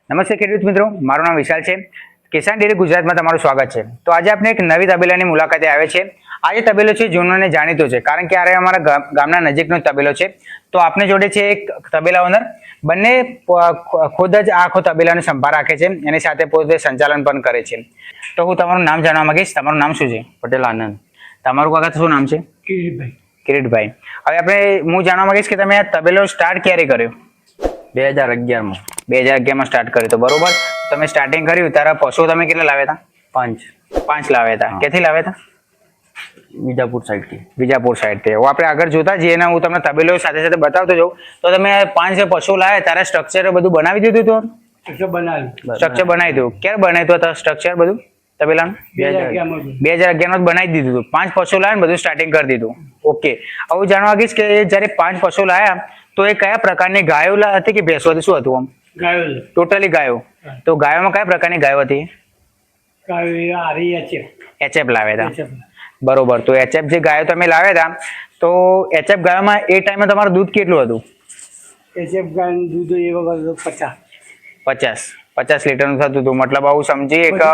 નમસ્તે ખેડૂત મિત્રો, મારું નામ વિશાલ છે. કિસાન ડેરી ગુજરાતમાં તમારું સ્વાગત છે. તો આજે આપણે એક નવી તબેલાની મુલાકાતે આવે છે. આજે તબેલો છે જૂનો અને જાણીતો છે, કારણ કે આ અમારા ગામના નજીકનો તબેલો છે. તો આપને જોડે છે એક તબેલા ઓનર, બંને ખુદ જ આખો તબેલાનો સંભાળ રાખે છે, એની સાથે પોતે સંચાલન પણ કરે છે. તો હું તમારું નામ જાણવા માંગીશ. તમારું નામ શું છે? પટેલ આનંદ. તમારું કાકા શું નામ છે? કિરીટભાઈ. હવે હું જાણવા માંગીશ કે તમે આ તબેલો સ્ટાર્ટ ક્યારે કર્યો? 2011માં. 2011માં સ્ટાર્ટ કર્યું. તો બરોબર, તમે સ્ટાર્ટિંગ કર્યું ત્યારે પશુ તમે કેટલા લાવ્યા હતા? 5 લાવ્યા હતા. ક્યાંથી લાવ્યા હતા? વિજાપુર સાઈડથી. વિજાપુર સાઈડથી. હવે આપણે આગળ જોતા જઈએ ને હું તમને તબેલો સાથે સાથે બતાવતો જાઉં. તો તમે 5 પશુ લાવ્યા ત્યારે સ્ટ્રક્ચર બધું બનાવી દીધું હતું? સ્ટ્રક્ચર બનાવી દીધું. ક્યારે બનાવ્યું હતું સ્ટ્રક્ચર બધું તબેલાનું? 2011માં બનાવી દીધું હતું. 5 પશુ લાવ્યા ને બધું સ્ટાર્ટિંગ કરી દીધું. ઓકે. હવે જાણવા માંગીશ કે જ્યારે 5 પશુ લાવ્યા તો એ કયા પ્રકારની ગાયો હતી કે ભેંસો હતી, શું હતું? આમ ટોટલી ગાયો. તો ગાયોમાં કયા પ્રકારની ગાયો હતી? એચએફ લાવ્યા હતા. બરોબર. તો એચએફ જે ગાયો તમે લાવ્યા હતા, તો એચએફ ગાયોમાં એ ટાઈમે તમારું દૂધ કેટલું હતું? એચએફ ગાયનું દૂધ એ વખત 50 લીટરનું થતું હતું. મતલબ આવું સમજીએ કે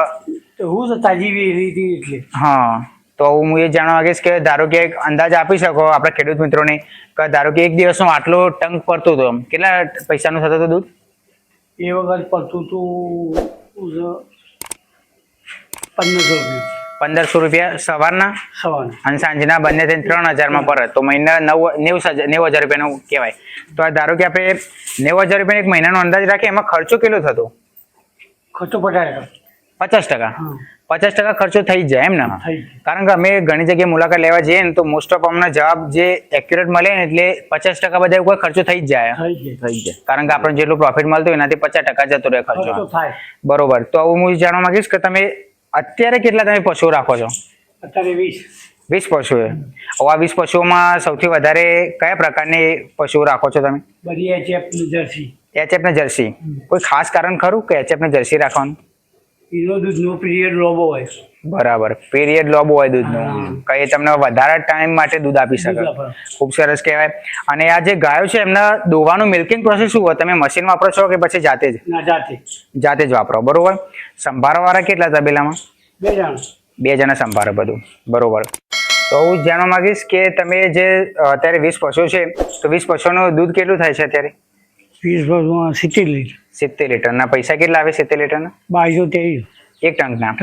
હું તાજી રીતે એટલે હા. તો હું એ જાણવા માંગીશ કે ધારો કે એક અંદાજ આપી શકો આપણા ખેડૂત મિત્રોને કે ધારો કે એક દિવસનો આટલો ટંક પડતું હતું, કેટલા પૈસાનું થતું હતું દૂધ? એ વખત પડતું હતું 1500 રૂપિયા સવારના અને સાંજના બંને થઈને 3000માં પરત. તો મહિના 90,000 રૂપિયાનું કહેવાય. તો આ ધારો કે આપણે 90,000 રૂપિયાનો એક મહિનાનો અંદાજ રાખીએ, એમાં ખર્ચો કેટલો થતો? ખર્ચો 50%. 50% ખર્ચો થઈ જાય એમ ને? કારણ કે અમે ઘણી જગ્યાએ મુલાકાત લેવા જઈએ ને તો મોસ્ટ ઓફ અમને જવાબ જે એક્યુરેટ મળે ને એટલે 50% બધા કોઈ ખર્ચો થઈ જ જાય. કારણ કે આપણને જેટલું પ્રોફિટ મળતું હોય એનાથી 50% જતો રહે ખર્ચો. બરોબર. તો હું જાણવા માંગીશ કે તમે અત્યારે કેટલા તમે પશુઓ રાખો છો? અત્યારે 20 પશુઓ. હવે આ 20 પશુઓમાં સૌથી વધારે કયા પ્રકારની પશુઓ રાખો છો તમે? બધી એચએફ ને જર્સી. કોઈ ખાસ કારણ ખરું કે એચએફ ને જર્સી રાખવાનું? એનો દૂધનો પીરિયડ લોબો હોય. બરાબર. પીરિયડ લોબો હોય દૂધનું, કઈ તમને વધારે ટાઈમ માટે દૂધ આપી શકે. ખૂબ સરસ કહેવાય. અને આ જે ગાયો છે એમના દોવાનું મિલ્કિંગ પ્રોસેસ શું હોય? તમે મશીન વાપરો છો કે પછી જાતે જ? જાતે જ વાપરો. બરોબર. સંભાળવા વાળા કેટલા તબેલામાં? 2 જણા સંભાળે બધું. બરોબર. તો હું જાણવા માંગીશ કે તમે જે અત્યારે 20 પશુ છે તો 20 પશુનું દૂધ કેટલું થાય છે અત્યારે? 70 લીટર. 70 લીટરના. પૈસા કેટલા આવે 70 લીટરના? 2223 એક ટંકના.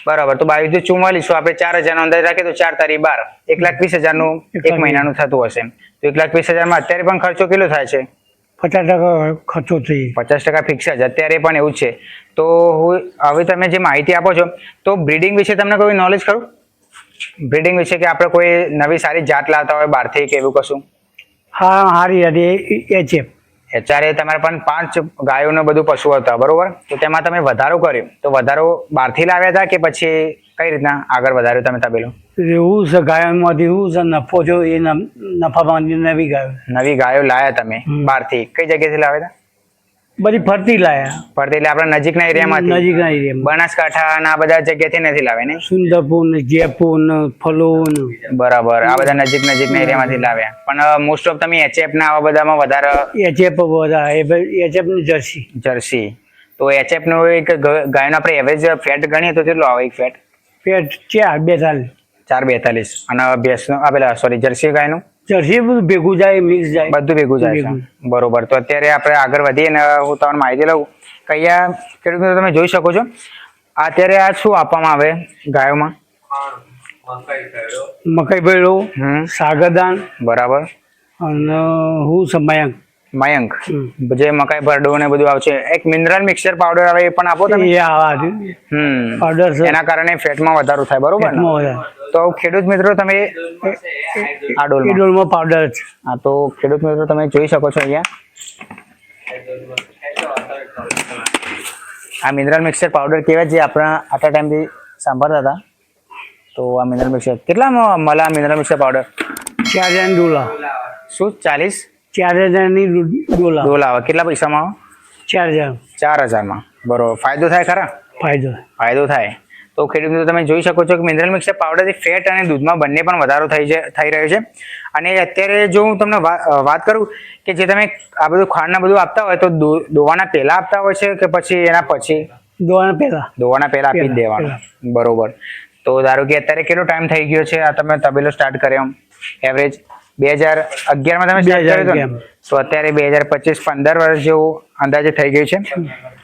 બરાબર. તો 2244 આપણે 4000 નો અંદાજ રાખીએ તો 4 તારી 12, 1,20,000 નું એક મહિનાનું થતું હશે. તો 1,20,000 માં અત્યારે પણ ખર્ચો કેટલો થાય છે? 50% ખર્ચો થઈ. 50% ફિક્સ જ અત્યારે પણ એવું જ છે. તો હવે તમે જે માહિતી આપો છો તો બ્રીડિંગ વિશે તમને કોઈ નોલેજ ખરું? બ્રીડિંગ વિશે કે આપણે કોઈ નવી સારી જાત લાવતા હોય બહારથી કે એવું કશું? હા, સારી હતી એચએફ. અત્યારે તમારે પણ 5 ગાયોનો બધું પશુ હતા, બરોબર? તો તેમાં તમે વધારો કર્યો તો વધારો બહારથી લાવ્યા હતા કે પછી કઈ રીતના આગળ વધાર્યો તમે તબેલો? એવું છે ગાયોમાંથી એવું છે નફો જો એ નફામાંથી નવી ગાયો લાયા તમે બહારથી. કઈ જગ્યાએથી લાવ્યા હતા? બધી ફરતી લાયા. ફરતી એટલે આપણા નજીકના એરિયામાંથી? બનાસકાંઠા ના બધા જગ્યાથી નથી લાવ્યા ને? સુંદરપુર ને જયપુર ને ફલોન. બરાબર. આ બધા નજીકના એરિયામાંથી લાવ્યા. પણ મોસ્ટ ઓફ તમે એચએફ ના આવા બધામાં વધારે? એચએફ ની જર્સી. તો એચએફ નો એક ગાયનો આપણે એવરેજ ફેટ ગણીએ તો કેટલો આવે? એક ફેટ 442. અને ભેંસનો પેલા સોરી જર્સી ગાયનું? જર્સી બધું ભેગું જાય, મિક્સ જાય, બધું ભેગું જાય. બરોબર. તો અત્યારે આપણે આગળ વધીએ ને હું તમને માહિતી લઉં કે અહીંયા ખેડૂતો તમે જોઈ શકો છો અત્યારે આ શું આપવામાં આવે ગાયોમાં? મકાઈ ભેળો, સાગરદાન. બરાબર. અને હું છે મયંક જે મકાઈ ભરડો ને બધું આવશે. એક મિનરલ મિક્સચર પાવડર આવે એ પણ આપો તમે? પાવડર. એના કારણે ફેટમાં વધારો થાય. બરોબર. તો ખેડૂત મિત્રો તમે આ ડોલમાં પાવડર છે. હા, તો ખેડૂત મિત્રો તમે જોઈ શકો છો અહીંયા આ મિનરલ મિક્સચર પાવડર કહેવાય જે આપણા આટલા ટાઈમથી સાંભળતા હતા. તો આ મિનરલ મિક્સચર કેટલામાં મળે? આ મિનરલ મિક્સચર પાવડર 4000 ડોલા. શું 40? 4000 ની ડોલા આવે. કેટલા પૈસામાં આવે? 4000. 4000માં. બરોબર. ફાયદો થાય ખરા? ફાયદો થાય. તો ખેડૂત મિત્રો તમે જોઈ શકો છો કે મિનરલ મિક્સર પાવડરથી ફેટ અને દૂધમાં બંને પણ વધારો થઈ રહ્યો છે. અને અત્યારે જો હું તમને વાત કરું કે જે તમે આ બધું ખાંડ બધું આપતા હોય તો દોવાના પહેલા આપતા હોય છે કે પછી એના પછી? દોવાના પહેલા આપી જ દેવાનું. બરોબર. તો ધારો કે અત્યારે કેટલો ટાઈમ થઈ ગયો છે આ તમે તબેલો સ્ટાર્ટ કર્યો? એવરેજ 2011માં તમે સ્ટાર્ટ કર્યો હતો ને? તો અત્યારે 2025 15 વર્ષ જેવું અંદાજે થઈ ગયું છે.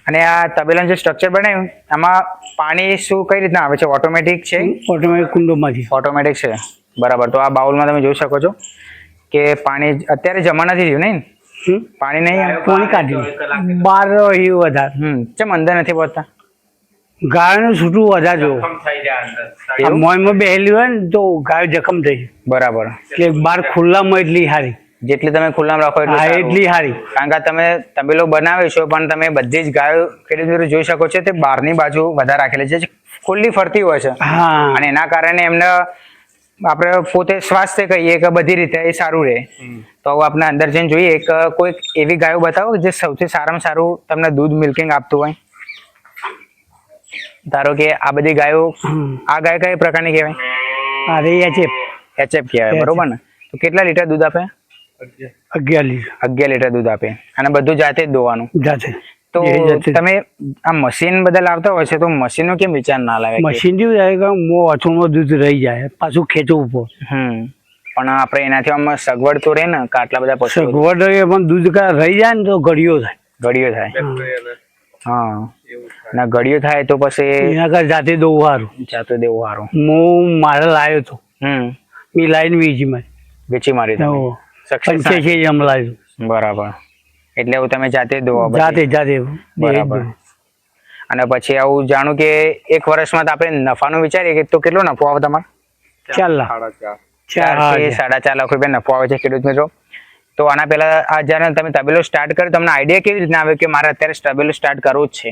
અને આ તબેલાનું જે સ્ટ્રક્ચર બનાવ્યું આમાં પાણી શું કઈ રીતના આવે છે? ઓટોમેટિક છે? ઓટોમેટિક કુંડોમાંથી. ઓટોમેટિક છે. બરાબર. તો આ બાઉલમાં તમે જોઈ શકો છો કે પાણી અત્યારે જમા નથી થયું નહીં? પાણી નહીં, પાણી કાઢ્યું બહાર એ વધારે. કેમ અંદર નથી પહોંચતા? ગાયનું છૂટું વધારે જોવું મોયમાં બેહેલી હોય ને તો ગાય જખમ થઈ જાય. બરાબર. એટલે બહાર ખુલ્લામાં એટલી સારી. જેટલી તમે ખુલ્લામાં રાખો એટલી સારી. કારણ કે તમે તબેલો બનાવ્યો છો પણ તમે બધી જ ગાયો ખેડૂત મિત્રો જોઈ શકો છો તે બહારની બાજુ વધારે રાખેલી છે, ખુલ્લી ફરતી હોય છે. અને એના કારણે એમને આપણે પોતે સ્વાસ્થ્ય કહીએ કે બધી રીતે એ સારું રહે. તો આપણે અંદર જઈને જોઈએ કે કોઈ એવી ગાયો બતાવો જે સૌથી સારામાં સારું તમને દૂધ મિલ્કિંગ આપતું હોય. ધારો કે આ બધી ગાયો, આ ગાય કઈ પ્રકારની કહેવાય? અરે એચએફ કહેવાય. બરોબર ને? તો કેટલા લીટર દૂધ આપે? 11 લીટર દૂધ આપે. અને બધું જાતે જ દોવાનું? જાતે. તો તમે આ મશીન બધા લાવતા હોય છે તો મશીનનો કેમ વિચાર ના લાવે? મશીન જેવું જાય કે અથોણમાં દૂધ રહી જાય પાછું ખેંચવું પડે. પણ આપણે એનાથી આમ સગવડ તો રહે ને કે આટલા બધા પશુ સગવડ રહે પણ દૂધ રહી જાય ને તો ઘડિયો થાય. હા. ના ઘડિયો થાય તો પછી એના કરતા જાતે દઉં સારું. જાતે દેવું સારું. હું મારે લાવ્યો હતો. મેં લાઈન વેચી મારી. 85 એમ લાવ્યું. બરાબર. એટલે એવું તમે જાતે જ દોવા? જાતે. બરાબર. અને પછી આવું જાણું કે એક વર્ષમાં તો આપણે નફાનું વિચારીએ કે તો કેટલો નફો આવે તમારે? 4 લાખ. 4 થી 4.5 લાખ રૂપિયા નફો આવે છે ખેડૂત મિત્રો. તો આના પહેલા આ જયારે તમે તબેલો સ્ટાર્ટ કર્યો તમને આઈડિયા કેવી રીતના આવ્યો કે મારે અત્યારે તબેલો સ્ટાર્ટ કરવો જ છે?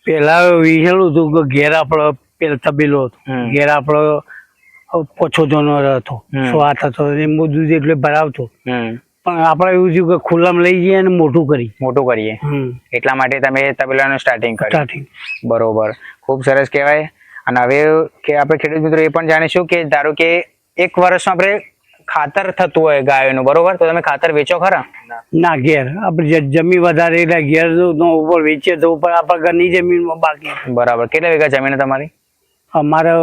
પેલા વિચાર્યું હતું કે ઘેર આપણો પેલો તબેલો હતો, ઘેર આપણો 5 જણો હતો, 7 હતો, એમ દૂધ એટલે ભરાવતો. પણ આપણે એવું થયું કે ખુલ્લામાં લઈ જઈએ અને મોટું કરીએ. એટલા માટે તમે તબેલાનું સ્ટાર્ટિંગ કર્યું. બરોબર. ખૂબ સરસ કહેવાય. અને હવે કે આપણે ખેડૂત મિત્રો એ પણ જાણીશું કે ધારો કે એક વર્ષમાં આપણે ખાતર થતું હોય ગાયોનું, બરોબર, તો તમે ખાતર વેચો ખરા? ના, ઘેર આપણે જમીન વધારે એટલે ઘેર ઉપર વેચીએ તો ઉપર આપણા ઘરની જમીનમાં બાકી. બરાબર. કેટલા વીઘા જમીન તમારી? અમારે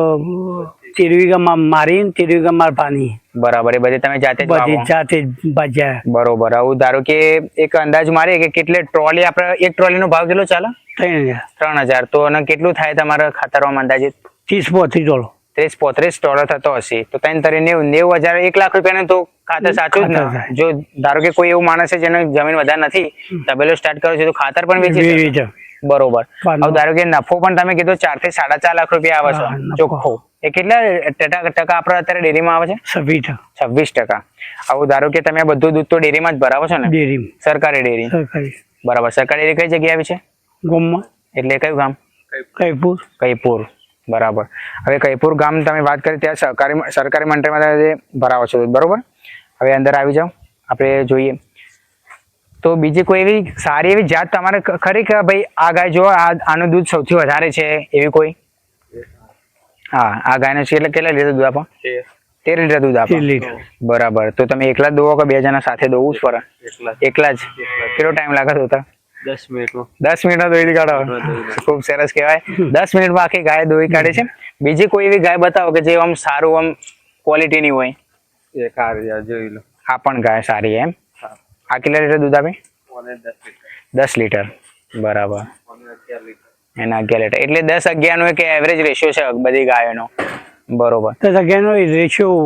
13 વીઘા મારી ને 13 વીઘા માર પાણી. બરાબર. એ બધી તમે જાતે જ બાજ્યા. બરોબર. આવું ધારો કે એક અંદાજ મારીએ કે કેટલે ટ્રોલી આપણે એક ટ્રોલીનો ભાવ કેટલો ચાલે? 3000. તો અને કેટલું થાય તમારા ખાતરમાં અંદાજિત? 30-35 ડોલર. 30-35 ડોલર થતો હશે તો 90,000 1 લાખ રૂપિયાનું તો ખાતર સાચું જ ને? જો ધારો કે કોઈ એવું માણસ છે જેને જમીન વધારે નથી, તબેલો સ્ટાર્ટ કર્યો છે તો ખાતર પણ વેચી. બરોબર. હવે ધારો કે નફો પણ તમે કીધું 4 થી 4.5 લાખ રૂપિયા આવે છે ચોખ્ખો. એ કેટલા ટકા આપણે અત્યારે ડેરીમાં આવે છે? 26%. આવું ધારો કે તમે બધું દૂધ તો ડેરીમાં જ ભરાવો છો ને? સરકારી ડેરી. બરાબર. સરકારી ડેરી કઈ જગ્યાએ આવી છે? ગામમાં. એટલે કયું ગામ? કઈપુર. બરાબર. હવે કઈપુર ગામ તમે વાત કરી ત્યાં સરકારી મંડળમાં ભરાવો છો, બરોબર. હવે અંદર આવી જાઓ, આપણે જોઈએ તો બીજી કોઈ એવી સારી એવી જાત તમારે ખરી કે ભાઈ આ ગાય જો આનું દૂધ સૌથી વધારે છે એવી કોઈ? હા, આ ગાયનું છે એટલે કેટલા લીટર દૂધ આપો? 13 લીટર દૂધ આપો. બરાબર. તો તમે એકલા જ દોવો કે 2 જણા સાથે દોવું જ પડે? એકલા જ. કેટલો ટાઈમ લાગે છે? 10 મિનિટમાં. 10 મિનિટમાં દોઈ કાઢો. ખૂબ સરસ કહેવાય. 10 મિનિટમાં આખી ગાય દોઈ કાઢે છે. બીજી કોઈ એવી ગાય બતાવો કે જે આમ સારું આમ ક્વોલિટીની હોય? જોઈ લો. આ પણ ગાય સારી એમ? આ કેટલા લીટર દૂધ આપે? 10 લીટર. બરાબર. એના 11 લીટર એટલે 10-11 નો એક એવરેજ રેશિયો છે બધી ગાયોનો. બરોબર. 10-11 નો રેશિયો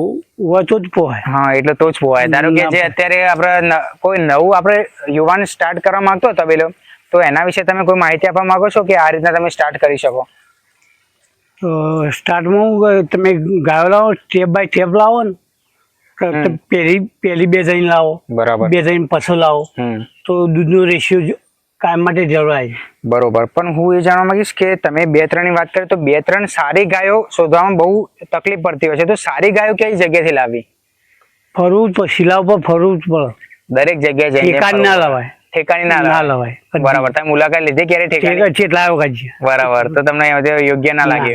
વધતો જ પોહાય. હા, એટલે તો જ પોહાય. ધારો કે જે અત્યારે આપણે કોઈ નવું આપણે યુવાન સ્ટાર્ટ કરવા માંગતો તબેલો તો એના વિશે તમે કોઈ માહિતી આપવા માંગો છો કે આ રીતના તમે સ્ટાર્ટ કરી શકો? તો સ્ટાર્ટમાં તમે ગાયો લાવો, સ્ટેપ બાય સ્ટેપ લાવો ને. પેલી 2 જણ લાવો, બરાબર, 2 જણ પછી લાવો તો દૂધનો રેશિયો કાયમ માટે જળવાય. બરોબર. પણ હું એ જાણવા માંગીશ કે તમે 2-3 ની વાત કરી તો 2-3 સારી ગાયો શોધવામાં બહુ તકલીફ પડતી હોય છે, તો સારી ગાયો કઈ જગ્યાથી લાવવી? ફરવું જ શિલા ઉપર ફરવું જ પડે. દરેક જગ્યાએ જઈને ઠેકાણી ના લવાય. ઠેકાણી ના લવાય. બરાબર. તમે મુલાકાત લીધી ક્યારે ઠેકાણી? કેટલા વખત? બરાબર. તો તમને યોગ્ય ના લાગે?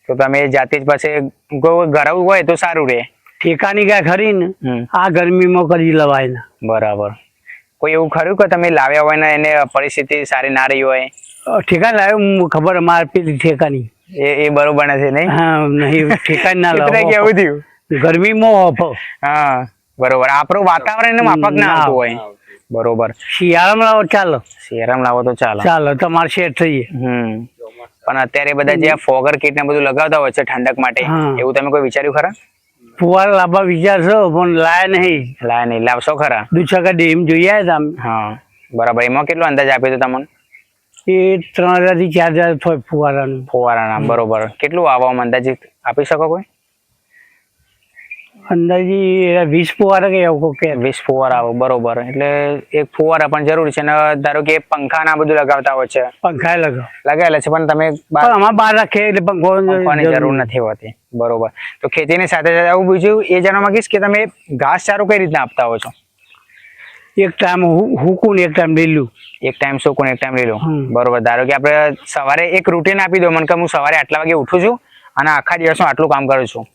તો તમે જાતે જ પછી ગરાવું હોય તો સારું રહે. ઠેકાની ગાય ખરી ને હમ. આ ગરમીમાં કરી લવાય ને. બરાબર. કોઈ એવું ખરું કે તમે લાવ્યા હોય ને એને પરિસ્થિતિ સારી ના રહી હોય? ઠેકા લાવ્યો હું ખબર માર પેલી ઠેકાની એ બરોબર નથી નહીં? હા નહીં ઠેકાની ના એટલે લાવો કેવું થયું? ગરમીમાં ઓફો હા બરોબર. આપણું વાતાવરણ એને માફક ના આવતું હોય. બરોબર. શિયાળામાં લાવો ચાલો શેરામાં લાવો તો ચાલે. ચાલો તમારે સેટ થઈએ. પણ અત્યારે બધા જે ફોગર કીટ ને બધું લગાવતા હોય છે ઠંડક માટે, હા. એવું તમે કોઈ વિચાર્યું ખરા? ફુવારા લાવવા વિચારશો પણ લાયા નહીં. લાય નહીં, લાવશો ખરા? દુછકા ડેમ જોઈ આવ્યા તમે? હા બરાબર. એમાં કેટલો અંદાજ આપ્યો હતો તમને? એ 3000 થી 4000 થાય ફુવારાનું. ફુવારાના. બરોબર. કેટલું આવવામાં અંદાજિત આપી શકો કોઈ? અંદાજી 20 ફુવારા કે એવું કે 20 ફુવારા આવો. બરોબર. એટલે એક ફુવારા પણ જરૂરી છે. અને ધારો કે પંખા ના બધું લગાવતા હોય છે, પંખા લગાવ લગાવેલા છે, પણ તમે પણ અમારે બહાર રાખીએ એટલે પંખાની જરૂર નથી હોતી. બરોબર. તો ખેતીની સાથે સાથે આવું બીજું એ જાણવા માંગીશ કે તમે ઘાસચારો કઈ રીતના આપતા હો છો? એક ટાઈમ હુકું ને એક ટાઈમ લીલું. એક ટાઈમ સૂકું ને એક ટાઈમ લીલું. હમ. બરોબર. ધારો કે આપણે સવારે એક રૂટીન આપી દો મને કે હું સવારે આટલા વાગે ઉઠું છું અને આખા દિવસમાં આટલું કામ કરું છું.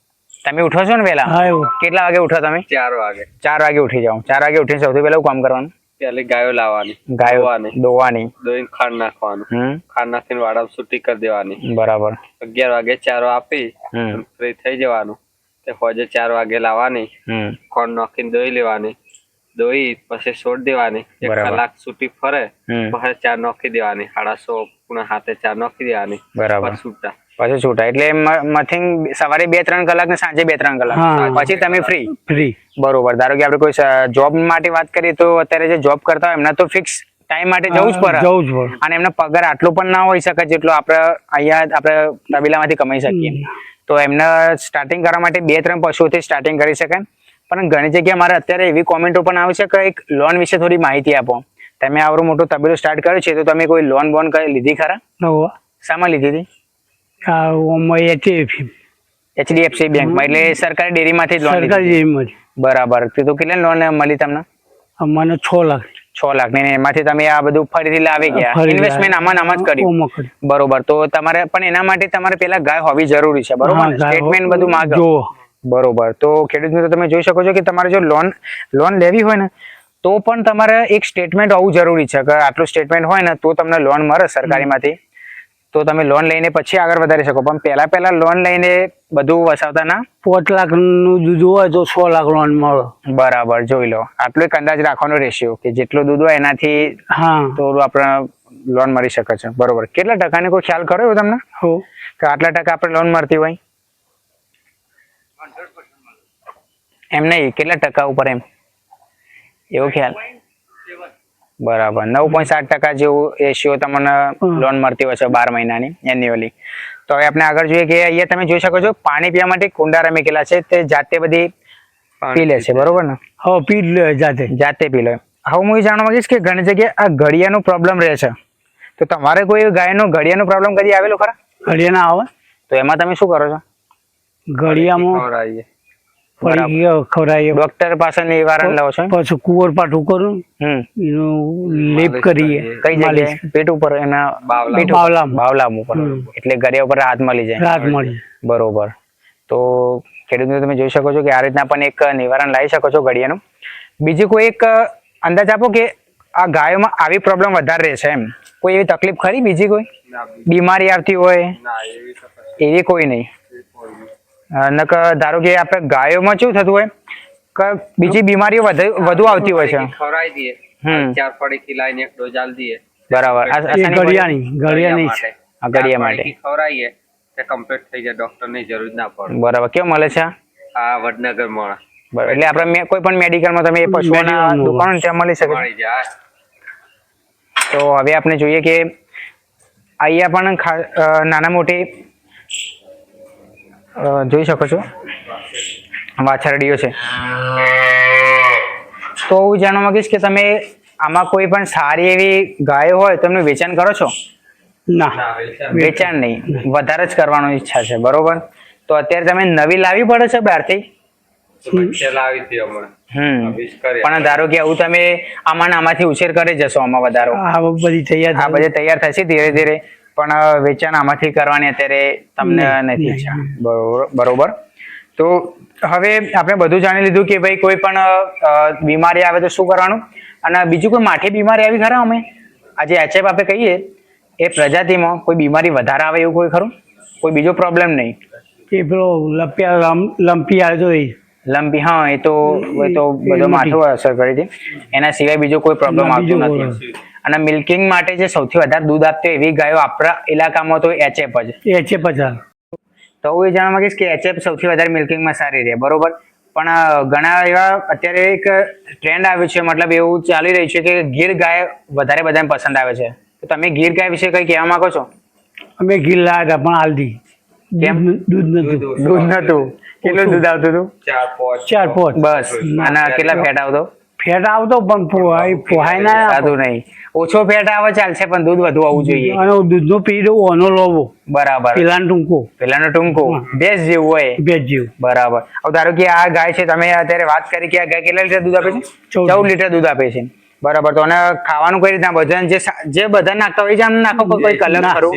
તમે ઉઠો છો ને વહેલા? હા એવું. કેટલા વાગે ઉઠો તમે? 4 વાગે. 4 વાગે ઉઠી જાઓ. 4 વાગે ઉઠીને સૌથી પહેલા કામ કરવાનું? પેલી ગાયો લાવવાની, ગાયો ધોવાની, દોવાની. દોઈને ખાંડ નાખવાનું, ખાંડ નાખીને વાડામાં છૂટી કરી દેવાની. બરાબર. 11 વાગે ચારો આપી હમ. ફ્રી થઈ જવાનું. તે હોજે 4 વાગે લાવવાની, હમ. ખાંડ નાખીને દોઈ લેવાની, દોઈ પછી છોડ દેવાની. 1 બરાબર. કલાક છૂટી ફરે હમ. પછી 4 નાખી દેવાની, 7:30 પૂણા 7 4 નાખી દેવાની. બરાબર. પછી છૂટા. પછી છૂટા એટલે મથિંગ સવારે 2-3 કલાક ને સાંજે 2-3 કલાક, હા. પછી તમે ફ્રી. ફ્રી. બરોબર. ધારો કે આપણે કોઈ જોબ માટે વાત કરીએ તો અત્યારે જે જોબ કરતા હોય એમના તો ફિક્સ ટાઈમ માટે જવું જ પડે, જવું જ પડે. અને એમનો પગાર આટલો પણ ના હોઈ શકે જેટલો આપણે અહીંયા આપણે તબેલામાંથી કમાઈ શકીએ. તો એમને સ્ટાર્ટિંગ કરવા માટે 2-3 પશુઓથી સ્ટાર્ટિંગ કરી શકાય. પણ ઘણી જગ્યાએ મારે અત્યારે એવી કોમેન્ટો પણ આવે છે કે એક લોન વિશે થોડી માહિતી આપો. તમે આવડું મોટું તબેલો સ્ટાર્ટ કર્યું છે તો તમે કોઈ લોન બોન લીધી ખરા? નવો શામાં લીધી હતી? HDFC બેંકમાં, એટલે સરકારી ડેરીમાંથી જ લોન લીધી? સરકારી જેમ બરાબર. તો કેટલી લોન મળી તમને? મને 6 લાખ. 6 લાખ ની. એમાંથી તમે આ બધું ફરીથી લાવી ગયા, ફરીથી ઇન્વેસ્ટમેન્ટ આમાં ને આમાં જ કર્યું? ઓમાં કર્યું. બરોબર. તો તમારે પણ એના માટે તમારે પેલા ગાય હોવી જરૂરી છે, બરોબર? હા, ગાય સ્ટેટમેન્ટ બધું માંગે. જો બરોબર. તો ખેડૂત મિત્રો તમે જોઈ શકો છો કે તમારે જો લોન લેવી હોય ને તો પણ તમારે એક સ્ટેટમેન્ટ હોવું જરૂરી છે કે આટલું સ્ટેટમેન્ટ હોય ને તો તમને લોન મળે સરકારીમાંથી. તો તમે લોન લઈને પછી આગળ વધારી શકો. પણ પહેલા લોન લઈને બધું વસાવતા ના. 5 લાખ નું દૂધ હોય તો 6 લાખ લોન મળે. બરાબર. જોઈ લો. આટલો એક અંદાજ રાખવાનો રેશિયો કે જેટલું દૂધ હોય એનાથી હા. થોડું આપણે લોન મળી શકે છે. બરોબર. કેટલા ટકાની કોઈ ખ્યાલ કર્યો તમને હો. કે આટલા ટકા આપણે લોન મળતી હોય? એમ નહીં, કેટલા ટકા ઉપર એમ એવો ખ્યાલ? બરાબર. 9.7% જેવું રેશિયો તમને લોન મળતી હોય છે 12 મહિનાની એન્યુઅલી. તો હવે આપણે આગળ જોઈએ કે અહીંયા તમે જોઈ શકો છો પાણી પીવા માટે કુંડા રમી ગયેલા છે, તે જાતે બધી પી લે છે, બરોબર ને? હો પી લે જાતે પી લે. હવે હું એ જાણવા માંગીશ કે ઘણી જગ્યાએ આ ઘડિયાનો પ્રોબ્લેમ રહે છે, તો તમારે કોઈ ગાયનો ઘડિયાનો પ્રોબ્લેમ કદી આવેલો ખરા? ઘડિયા ના આવે તો એમાં તમે શું કરો છો? ઘડિયામાં ખવડાવીએ. પડી ગયો ખવડાવીએ, ડોક્ટર પાસે નિવારણ લાવો છો? પછી કુંવર પાટું કરું, હમ. એનું લેપ કરીએ. કઈ જગ્યાએ? પેટ ઉપર? એના બાવલામાં. બાવલામ ઉપર. એટલે ઘડિયા ઉપર રાહત મળી જાય. રાત મળી. બરોબર. તો ખેડૂત મિત્રો તમે જોઈ શકો છો કે આ રીતના પણ એક નિવારણ લાવી શકો છો ઘડિયાનું. બીજી કોઈ એક અંદાજ આપો કે આ ગાયોમાં આવી પ્રોબ્લેમ વધારે રહે છે એમ કોઈ એવી તકલીફ ખરી? બીજી કોઈ બીમારી આવતી હોય? એવી કોઈ નહીં. ધારો કે આપણે ગાયોમાં શું થતું હોય કે બીજી બીમારીઓ વધુ આવતી હોય છે. ખવડાવી દઈએ, 4 પડી ખીલાઈને 1 ડોઝ આલ દઈએ. બરાબર. ઘડિયાની છે. આ ઘડિયા માટે ખવડાવીએ તે કમ્પ્લીટ થઈ જાય, ડોક્ટર ની જરૂર ના પડે. બરાબર. કેવું મળે છે? આ વડનગર મળે. બરાબર. એટલે આપણે કોઈ પણ મેડિકલમાં તમે પશુઓના દુકાન ત્યાં મળી શકે? મળી જાય. તો હવે આપણે જોઈએ કે અહીંયા પણ નાના મોટી જોઈ શકો છો વાછરડીઓ છે. તો હું જાણવા માંગીશ કે તમે આમાં કોઈ પણ સારી એવી ગાયો હોય તો એમનું વેચાણ કરો છો? ના, વેચાણ નહીં, વધારે જ કરવાની ઈચ્છા છે, બરોબર? તો અત્યારે તમે નવી લાવી પડે છે બહારથી? લાવી હતી હમણાં. પણ ધારો કે આવું તમે આમાંથી ઉછેર કરી જશો, આમાં વધારો આ બધી આ બધે તૈયાર થશે ધીરે ધીરે, પણ વેચાણ આમાંથી કરવાની અત્યારે તમને નથી ઈચ્છા. બરોબર. તો હવે આપણે બધું જાણી લીધું કે ભાઈ કોઈ પણ બીમારી આવે તો શું કરવાનું, અને બીજું કોઈ માઠી બીમારી આવી ખરા? અમે આજે એચએફ આપણે કહીએ એ પ્રજાતિમાં કોઈ બીમારી વધારે આવે એવું કોઈ ખરું? કોઈ બીજો પ્રોબ્લેમ નહીં? એ પેલો લંપી આવ્યો એ લંપી, હા, એ તો બધો માથું અસર કરી હતી. એના સિવાય બીજો કોઈ પ્રોબ્લેમ આવતો નથી. અને મિલ્કિંગ માટે જે સૌથી વધારે દૂધ આપતી એવી ગાયો આપણા ઇલાકામાં તો એચએફ જ. એચએફ જ. તો હું એ જાણવા માંગીશ કે એચએફ સૌથી વધારે મિલ્કિંગમાં સારી રહે, બરોબર. પણ ઘણા એવા અત્યારે એક ટ્રેન્ડ આવ્યું છે, મતલબ એવું ચાલી રહ્યું છે કે ગીર ગાય વધારે બધાને પસંદ આવે છે. તો તમે ગીર ગાય વિશે કઈ કહેવા માંગો છો? અમે ગીર લાયા હતા પણ હાલથી કેમ? દૂધ નતું. કેટલું દૂધ આવતું હતું? 4-5 બસ. અને કેટલા ફેટ આવતો? ફેટ આવતો પણ પોહાય ના સાદું નહીં. ઓછો ફેટ આવે ચાલશે પણ દૂધ વધુ આવવું જોઈએ. અને દૂધનો પીડો ઓનો લોવો. બરાબર. પેલાનો ટૂંકો ભેંસ જેવું હોય. ભેંસ જેવું. બરાબર. હવે ધારો કે આ ગાય છે, તમે અત્યારે વાત કરી કે આ ગાય કેટલા લીટર દૂધ આપે છે? 14 લીટર દૂધ આપે છે. બરાબર. તો અને ખાવાનું કઈ રીતના બધાને જે બધા નાખતા હોય છે આમ નાખો, કોઈ કલર ખરું?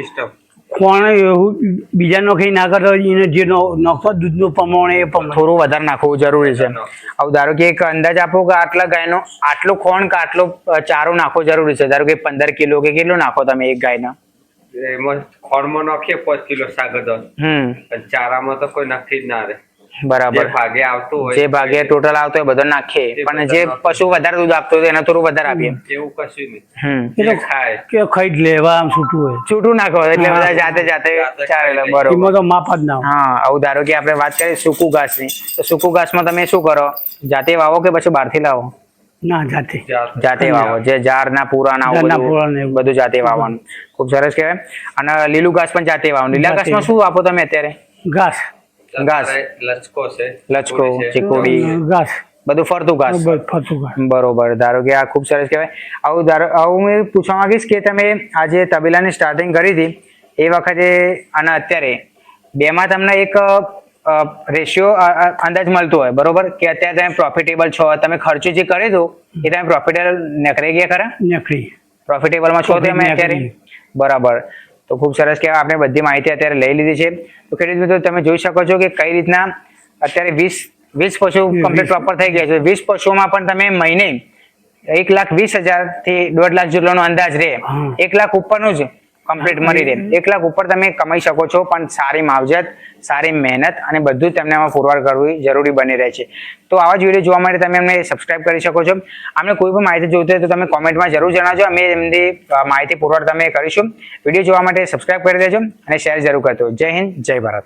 કોણ એવું બીજા નોખી ના કરતો એને જે નોખો દૂધનું પ્રમાણ એ થોડું વધારે નાખવું જરૂરી છે. હવે ધારો કે એક અંદાજ આપો કે આટલા ગાયનો આટલું ખોણ કે આટલો ચારો નાખવો જરૂરી છે. ધારો કે 15 કિલો કે કેટલું નાખો તમે એક ગાયના? એમાં ખોળમાં નાખીએ 5 કિલો સાગર. ચારામાં તો કોઈ નક્કી જ ના રહે. બરાબર. જે ભાગે ટોટલ આવતો હોય બધો નાખીએ, પણ જે પશુ વધારે દૂધ આપતો હોય એને થોડું વધારે આપીએ. એવું કશું નહીં. કે ખાઈ જ લેવા આમ છૂટું હોય, છૂટું નાખો એટલે બધા જાતે ચાલે. બરોબર. એમાં તો માપ જ ના હોય. હા. આવું ધારો કે આપણે વાત કરીએ સૂકું ઘાસની, તો સૂકું ઘાસમાં તમે શું કરો? જાતે વાવો કે પછી બહારથી લાવો? ના, જાતે વાવો. જે ઝાડના પૂરાના બધું જાતે વાવવાનું. ખૂબ સરસ કહેવાય. અને લીલું ઘાસ પણ જાતે વાવવાનું. લીલા ઘાસમાં શું આપો તમે અત્યારે? ઘાસ, લચકો, ચીકોડી, ઘાસ, બધું ફરતું ઘાસ. બરોબર. ધારો કે આ ખૂબ સરસ કહેવાય. આવું મેં પૂછવા માંગીશ કે તમે આ જે તબેલાની સ્ટાર્ટિંગ કરી હતી એ વખતે અને અત્યારે બેમાં તમને એક રેશિયો અંદાજ મળતો હોય, બરોબર, કે અત્યારે તમે પ્રોફિટેબલ છો, તમે ખર્ચો જે કર્યો હતો એ તમે પ્રોફિટેબલ નખરી ગયા ખરા? પ્રોફિટેબલમાં છો તમે અત્યારે? બરાબર. તો ખૂબ સરસ કહેવાય. આપણે બધી માહિતી અત્યારે લઈ લીધી છે. તો ખેડૂત મિત્રો તમે જોઈ શકો છો કે કઈ રીતના અત્યારે 20 પશુ કમ્પ્લીટ પ્રોપર થઈ ગયા છે. 20 પશુઓમાં પણ તમે મહિને 1,20,000 થી 1.5 લાખ જેટલોનો અંદાજ રહે. 1 લાખ ઉપરનું જ કમ્પ્લીટ મળી રહે. 1 લાખ ઉપર તમે કમાઈ શકો છો, પણ સારી માવજત, સારી મહેનત અને બધું તમને આમાં પુરવાર કરવી જરૂરી બની રહે છે. તો આવા જ વિડીયો જોવા માટે તમે અમને સબસ્ક્રાઇબ કરી શકો છો. અમને કોઈ પણ માહિતી જોઈતી હોય તો તમે કોમેન્ટમાં જરૂર જણાવજો, અમે એમની માહિતી પુરવાર તમે કરીશું. વિડીયો જોવા માટે સબસ્ક્રાઇબ કરી દેજો અને શેર જરૂર કરજો. જય હિન્દ, જય ભારત.